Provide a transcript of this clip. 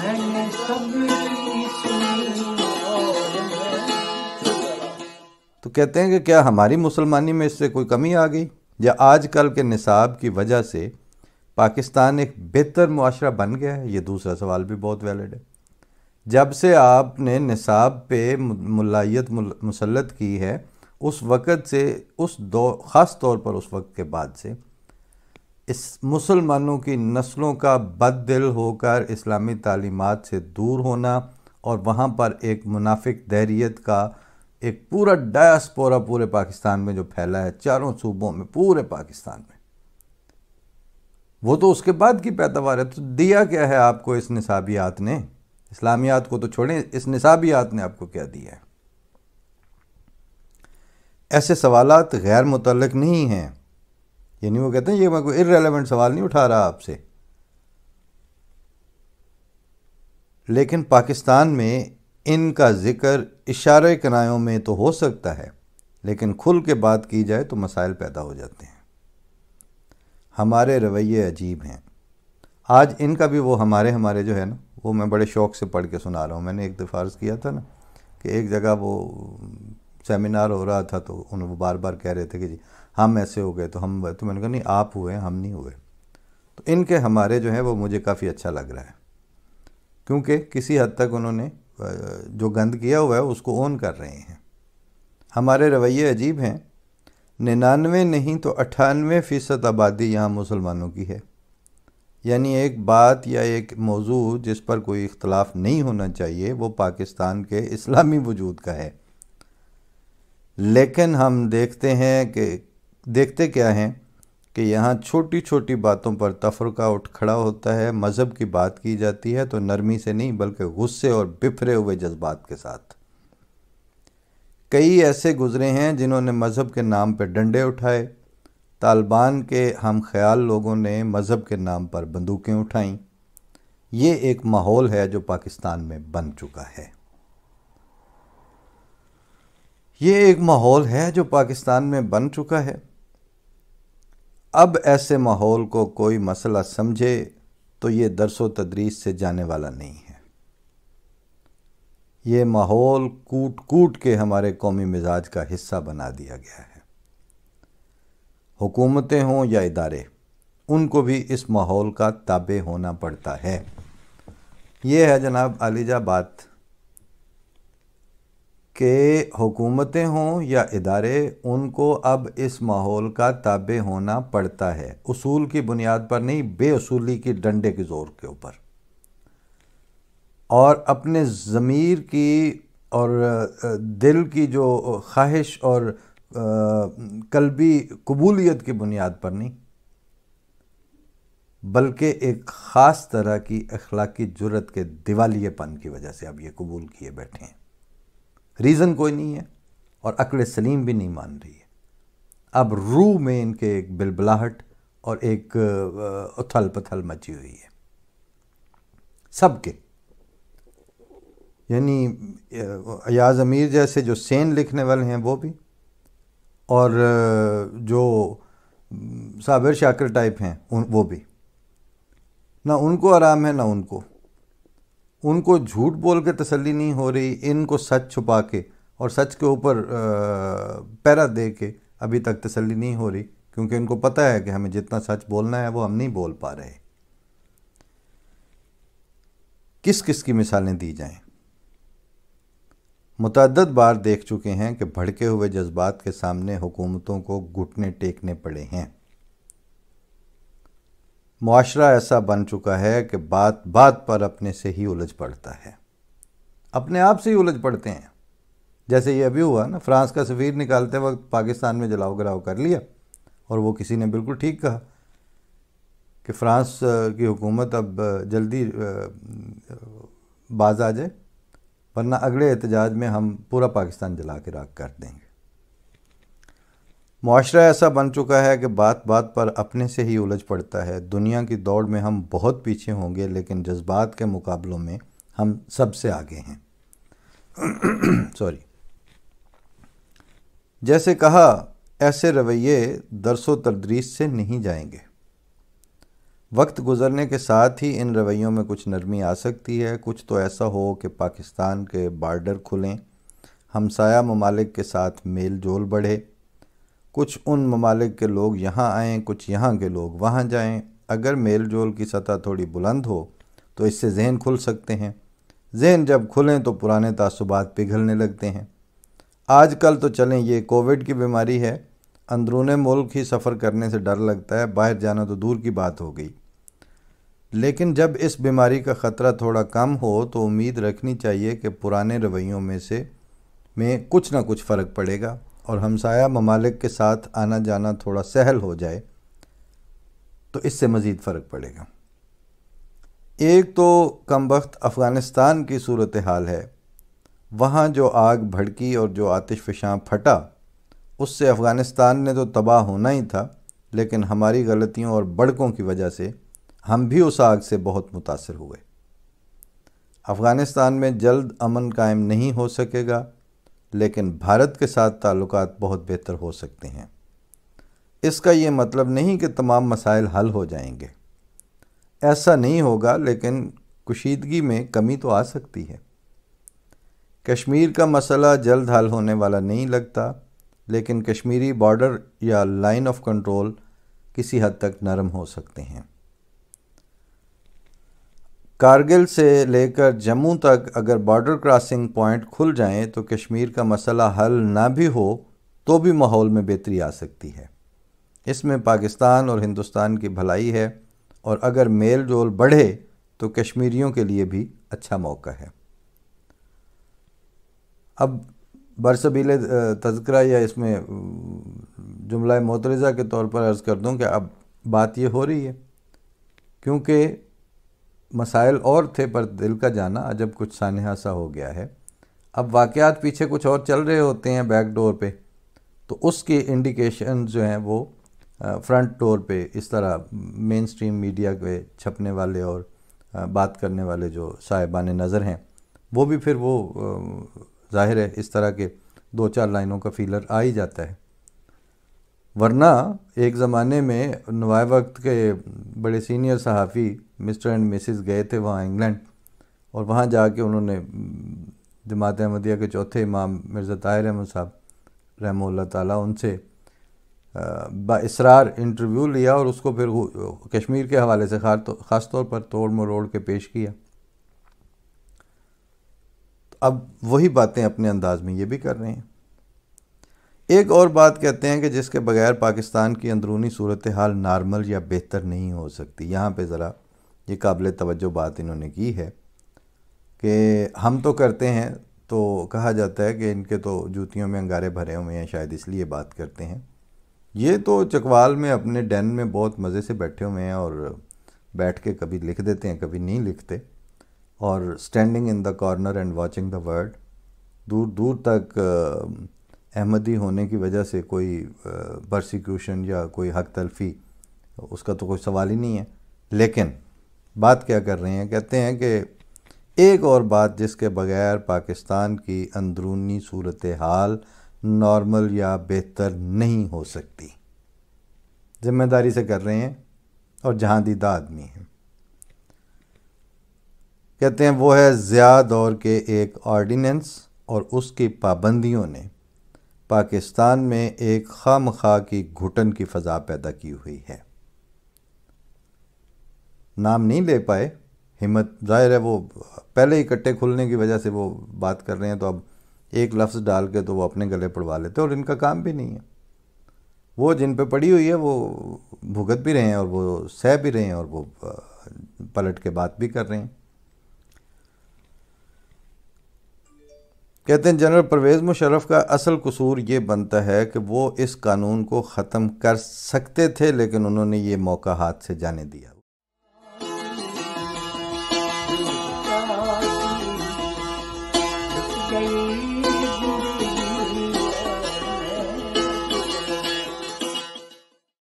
میں نے صبری سنی اور تو کہتے ہیں کہ کیا ہماری مسلمانی میں اس سے کوئی کمی آ گئی، یا آج کل کے نصاب کی وجہ سے پاکستان ایک بہتر معاشرہ بن گیا ہے؟ یہ دوسرا سوال بھی بہت ویلڈ ہے۔ جب سے آپ نے نصاب پہ ملائیت مسلط کی ہے، اس وقت سے خاص طور پر اس وقت کے بعد سے اس مسلمانوں کی نسلوں کا بد دل ہو کر اسلامی تعلیمات سے دور ہونا، اور وہاں پر ایک منافق دہریت کا ایک پورا ڈایاسپورا پورے پاکستان میں جو پھیلا ہے، چاروں صوبوں میں، پورے پاکستان میں، وہ تو اس کے بعد کی پیداوار ہے۔ تو دیا کیا ہے آپ کو اس نصابیات نے؟ اسلامیات کو تو چھوڑیں، اس نصابیات نے آپ کو کیا دیا ہے؟ ایسے سوالات غیر متعلق نہیں ہیں، یعنی وہ کہتے ہیں یہ میں کوئی ارریلیونٹ سوال نہیں اٹھا رہا آپ سے، لیکن پاکستان میں ان کا ذکر اشارے کنایوں میں تو ہو سکتا ہے، لیکن کھل کے بات کی جائے تو مسائل پیدا ہو جاتے ہیں۔ ہمارے رویے عجیب ہیں۔ آج ان کا بھی وہ ہمارے جو ہے نا، وہ میں بڑے شوق سے پڑھ کے سنا رہا ہوں۔ میں نے ایک دفعہ عرض کیا تھا نا کہ ایک جگہ وہ سیمینار ہو رہا تھا، تو وہ بار بار کہہ رہے تھے کہ جی ہم ایسے ہو گئے تو میں نے کہا نہیں، آپ ہوئے، ہم نہیں ہوئے۔ تو ان کے ہمارے جو ہے وہ مجھے کافی اچھا لگ رہا ہے، کیونکہ کسی حد تک انہوں نے جو گند کیا ہوا ہے اس کو اون کر رہے ہیں۔ ہمارے رویے عجیب ہیں۔ 99 نہیں تو 98% آبادی یہاں مسلمانوں کی ہے، یعنی ایک بات یا ایک موضوع جس پر کوئی اختلاف نہیں ہونا چاہیے وہ پاکستان کے اسلامی وجود کا ہے، لیکن ہم دیکھتے کیا ہیں کہ یہاں چھوٹی چھوٹی باتوں پر تفرقہ اٹھ کھڑا ہوتا ہے۔ مذہب کی بات کی جاتی ہے تو نرمی سے نہیں بلکہ غصے اور بفرے ہوئے جذبات کے ساتھ۔ کئی ایسے گزرے ہیں جنہوں نے مذہب کے نام پہ ڈنڈے اٹھائے۔ طالبان کے ہم خیال لوگوں نے مذہب کے نام پر بندوقیں اٹھائیں۔ یہ ایک ماحول ہے جو پاکستان میں بن چکا ہے۔ اب ایسے ماحول کو کوئی مسئلہ سمجھے تو یہ درس و تدریس سے جانے والا نہیں ہے۔ یہ ماحول کوٹ کوٹ کے ہمارے قومی مزاج کا حصہ بنا دیا گیا ہے۔ حکومتیں ہوں یا ادارے، ان کو بھی اس ماحول کا تابع ہونا پڑتا ہے۔ یہ ہے جناب عالی جا بات کہ حکومتیں ہوں یا ادارے، ان کو اب اس ماحول کا تابع ہونا پڑتا ہے، اصول کی بنیاد پر نہیں، بے اصولی کی ڈنڈے کے زور کے اوپر، اور اپنے ضمیر کی اور دل کی جو خواہش اور قلبی قبولیت کی بنیاد پر نہیں، بلکہ ایک خاص طرح کی اخلاقی جرت کے دیوالیے پن کی وجہ سے اب یہ قبول کیے بیٹھے ہیں۔ ریزن کوئی نہیں ہے اور عقل سلیم بھی نہیں مان رہی ہے۔ اب روح میں ان کے ایک بلبلاہٹ اور ایک اتھل پتھل مچی ہوئی ہے سب کے، یعنی ایاز امیر جیسے جو سین لکھنے والے ہیں وہ بھی، اور جو صابر شاکر ٹائپ ہیں وہ بھی، نہ ان کو آرام ہے نہ ان کو جھوٹ بول کے تسلی نہیں ہو رہی، ان کو سچ چھپا کے اور سچ کے اوپر پیرا دے کے ابھی تک تسلی نہیں ہو رہی، کیونکہ ان کو پتہ ہے کہ ہمیں جتنا سچ بولنا ہے وہ ہم نہیں بول پا رہے۔ کس کس کی مثالیں دی جائیں؟ متعدد بار دیکھ چکے ہیں کہ بھڑکے ہوئے جذبات کے سامنے حکومتوں کو گھٹنے ٹیکنے پڑے ہیں۔ معاشرہ ایسا بن چکا ہے کہ بات بات پر اپنے سے ہی الجھ پڑتا ہے، اپنے آپ سے ہی الجھ پڑتے ہیں۔ جیسے یہ ابھی ہوا نا، فرانس کا سفیر نکالتے وقت پاکستان میں جلاؤ گراؤ کر لیا، اور وہ کسی نے بالکل ٹھیک کہا کہ فرانس کی حکومت اب جلدی باز آ جائے، ورنہ اگلے احتجاج میں ہم پورا پاکستان جلا کے راکھ کر دیں گے۔ معاشرہ ایسا بن چکا ہے کہ بات بات پر اپنے سے ہی الجھ پڑتا ہے۔ دنیا کی دوڑ میں ہم بہت پیچھے ہوں گے، لیکن جذبات کے مقابلوں میں ہم سب سے آگے ہیں۔ جیسے کہا، ایسے رویے درس و تدریس سے نہیں جائیں گے۔ وقت گزرنے کے ساتھ ہی ان رویوں میں کچھ نرمی آ سکتی ہے، کچھ تو ایسا ہو کہ پاکستان کے بارڈر کھلیں، ہمسایہ ممالک کے ساتھ میل جول بڑھے، کچھ ان ممالک کے لوگ یہاں آئیں، کچھ یہاں کے لوگ وہاں جائیں۔ اگر میل جول کی سطح تھوڑی بلند ہو تو اس سے ذہن کھل سکتے ہیں، ذہن جب کھلیں تو پرانے تعصبات پگھلنے لگتے ہیں۔ آج کل تو چلیں یہ کووڈ کی بیماری ہے، اندرون ملک ہی سفر کرنے سے ڈر لگتا ہے، باہر جانا تو دور کی بات ہو گئی۔ لیکن جب اس بیماری کا خطرہ تھوڑا کم ہو تو امید رکھنی چاہیے کہ پرانے رویوں میں کچھ نہ کچھ فرق پڑے گا اور ہمسایہ ممالک کے ساتھ آنا جانا تھوڑا سہل ہو جائے تو اس سے مزید فرق پڑے گا۔ ایک تو کمبخت افغانستان کی صورتحال ہے، وہاں جو آگ بھڑکی اور جو آتش فشاں پھٹا اس سے افغانستان نے تو تباہ ہونا ہی تھا، لیکن ہماری غلطیوں اور بڑکوں کی وجہ سے ہم بھی اس آگ سے بہت متاثر ہوئے۔ افغانستان میں جلد امن قائم نہیں ہو سکے گا، لیکن بھارت کے ساتھ تعلقات بہت بہتر ہو سکتے ہیں۔ اس کا یہ مطلب نہیں کہ تمام مسائل حل ہو جائیں گے، ایسا نہیں ہوگا، لیکن کشیدگی میں کمی تو آ سکتی ہے۔ کشمیر کا مسئلہ جلد حل ہونے والا نہیں لگتا، لیکن کشمیری بارڈر یا لائن آف کنٹرول کسی حد تک نرم ہو سکتے ہیں۔ کارگل سے لے کر جموں تک اگر بارڈر کراسنگ پوائنٹ کھل جائیں تو کشمیر کا مسئلہ حل نہ بھی ہو تو بھی ماحول میں بہتری آ سکتی ہے۔ اس میں پاکستان اور ہندوستان کی بھلائی ہے، اور اگر میل جول بڑھے تو کشمیریوں کے لیے بھی اچھا موقع ہے۔ اب برسبیل تذکرہ یا اس میں جملہ معترضہ کے طور پر عرض کر دوں کہ اب بات یہ ہو رہی ہے، کیونکہ مسائل اور تھے پر دل کا جانا عجب کچھ سانحہ سا ہو گیا ہے۔ اب واقعات پیچھے کچھ اور چل رہے ہوتے ہیں بیک ڈور پہ، تو اس کی انڈیکیشن جو ہیں وہ فرنٹ ڈور پہ اس طرح مین سٹریم میڈیا کے چھپنے والے اور بات کرنے والے جو صاحبان نظر ہیں وہ بھی پھر وہ ظاہر ہے اس طرح کے 2-4 لائنوں کا فیلر آ ہی جاتا ہے۔ ورنہ ایک زمانے میں نوائے وقت کے بڑے سینئر صحافی مسٹر اینڈ مسز گئے تھے وہاں انگلینڈ، اور وہاں جا کے انہوں نے جماعت احمدیہ کے چوتھے امام مرزا طاہر احمد صاحب رحمہ اللہ تعالیٰ ان سے با اصرار انٹرویو لیا اور اس کو پھر کشمیر کے حوالے سے خاص طور پر توڑ مروڑ کے پیش کیا۔ اب وہی باتیں اپنے انداز میں یہ بھی کر رہے ہیں۔ ایک اور بات کہتے ہیں کہ جس کے بغیر پاکستان کی اندرونی صورتحال نارمل یا بہتر نہیں ہو سکتی۔ یہاں پہ ذرا یہ قابل توجہ بات انہوں نے کی ہے کہ ہم تو کرتے ہیں تو کہا جاتا ہے کہ ان کے تو جوتیوں میں انگارے بھرے ہوئے ہیں، شاید اس لیے بات کرتے ہیں۔ یہ تو چکوال میں اپنے ڈین میں بہت مزے سے بیٹھے ہوئے ہیں اور بیٹھ کے کبھی لکھ دیتے ہیں کبھی نہیں لکھتے، اور standing in the corner and watching the world, دور دور تک احمدی ہونے کی وجہ سے کوئی پرسیکیوشن یا کوئی حق تلفی اس کا تو کوئی سوال ہی نہیں ہے۔ لیکن بات کیا کر رہے ہیں، کہتے ہیں کہ ایک اور بات جس کے بغیر پاکستان کی اندرونی صورتحال نارمل یا بہتر نہیں ہو سکتی، ذمہ داری سے کر رہے ہیں اور جہاں دیدہ آدمی ہیں، کہتے ہیں وہ ہے ضیاء دور کے ایک آرڈیننس اور اس کی پابندیوں نے پاکستان میں ایک خام خواہ کی گھٹن کی فضا پیدا کی ہوئی ہے۔ نام نہیں لے پائے، ہمت ظاہر ہے وہ پہلے ہی کٹے کھلنے کی وجہ سے وہ بات کر رہے ہیں، تو اب ایک لفظ ڈال کے تو وہ اپنے گلے پڑوا لیتے ہیں، اور ان کا کام بھی نہیں ہے۔ وہ جن پہ پڑی ہوئی ہے وہ بھگت بھی رہے ہیں اور وہ سہ بھی رہے ہیں اور وہ پلٹ کے بات بھی کر رہے ہیں۔ کہتے ہیں جنرل پرویز مشرف کا اصل قصور یہ بنتا ہے کہ وہ اس قانون کو ختم کر سکتے تھے، لیکن انہوں نے یہ موقع ہاتھ سے جانے دیا۔